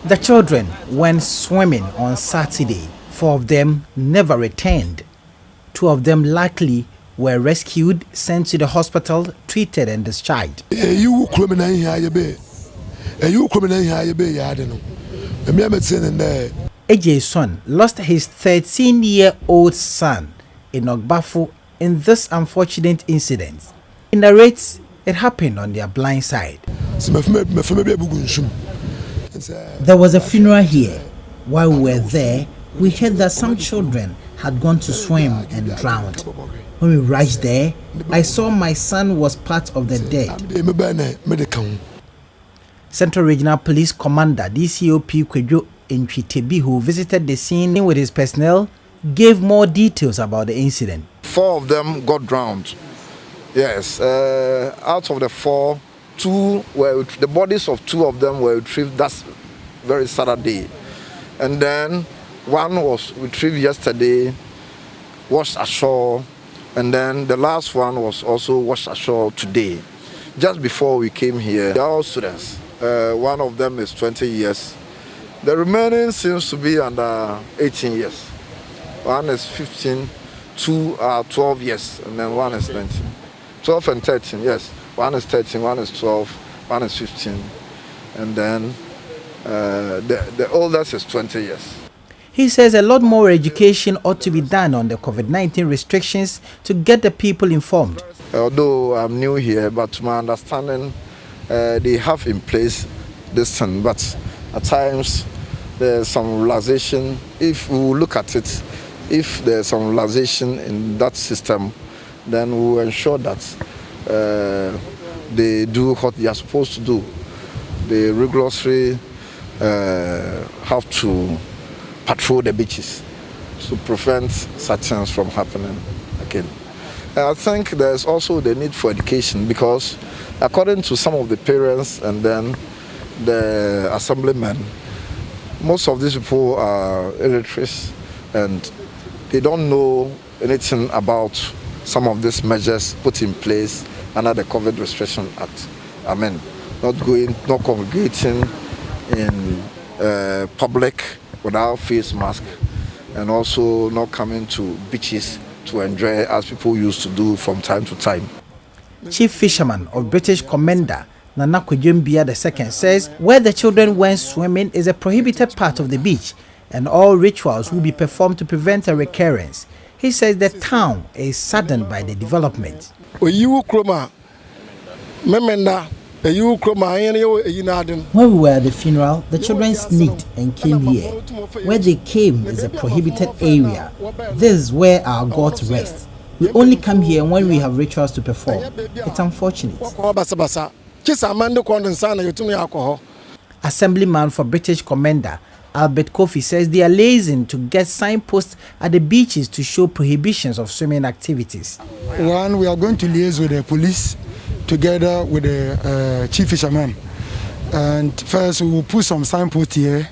The children went swimming on Saturday. 4 of them never returned. 2 of them luckily were rescued, sent to the hospital, treated and discharged. AJ's son lost his 13-year-old son in Ogbafo in this unfortunate incident. He narrates it happened on their blind side. There was a funeral here. While we were there, we heard that some children had gone to swim and drowned. When we rushed there, I saw my son was part of the dead. Central Regional Police Commander DCOP Kwejo Nchitebi, who visited the scene with his personnel, gave more details about the incident. 4 of them got drowned. Yes, out of the 4, 2 were the bodies of 2 of them were retrieved that very Saturday, and then 1 was retrieved yesterday, washed ashore, and then the last one was also washed ashore today. Just before we came here, they are all students. 1 of them is 20 years. The remaining seems to be under 18 years. 1 is 15, 2 are 12 years, and then 1 is 19. 12 and 13, yes. 1 is 13, 1 is 12, 1 is 15, and then the oldest is 20 years. He says a lot more education ought to be done on the COVID-19 restrictions to get the people informed. Although I'm new here, but to my understanding, they have in place this thing, but at times there's some relaxation. If we look at it, if there's some relaxation in that system, then we will ensure that they do what they are supposed to do. They rigorously have to patrol the beaches to prevent such things from happening again. I think there's also the need for education, because according to some of the parents and then the assemblymen, most of these people are illiterate and they don't know anything about some of these measures put in place under the COVID Restriction Act. I mean, not congregating in public without face mask, and also not coming to beaches to enjoy as people used to do from time to time. Chief Fisherman of British Komenda, Nana Kwejumbia II, says where the children went swimming is a prohibited part of the beach, and all rituals will be performed to prevent a recurrence. He says the town is saddened by the development. When we were at the funeral, the children sneaked and came here. Where they came is a prohibited area. This is where our gods rest. We only come here when we have rituals to perform. It's unfortunate. Assemblyman for British Komenda, Albert Kofi, says they are liaising to get signposts at the beaches to show prohibitions of swimming activities. 1, we are going to liaise with the police together with the chief fisherman. And first, we will put some signposts here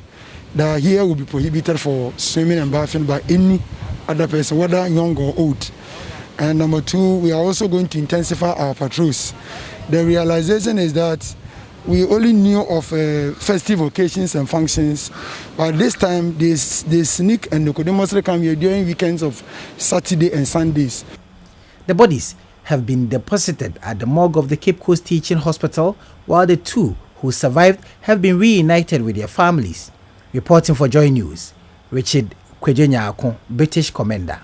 that here will be prohibited for swimming and bathing by any other person, whether young or old. And number 2, we are also going to intensify our patrols. The realization is that we only knew of festive occasions and functions, but this time they sneak and they could demonstrate come here during weekends of Saturday and Sundays. The bodies have been deposited at the morgue of the Cape Coast Teaching Hospital, while the 2 who survived have been reunited with their families. Reporting for Joy News, Richard Kwejo, British Komenda.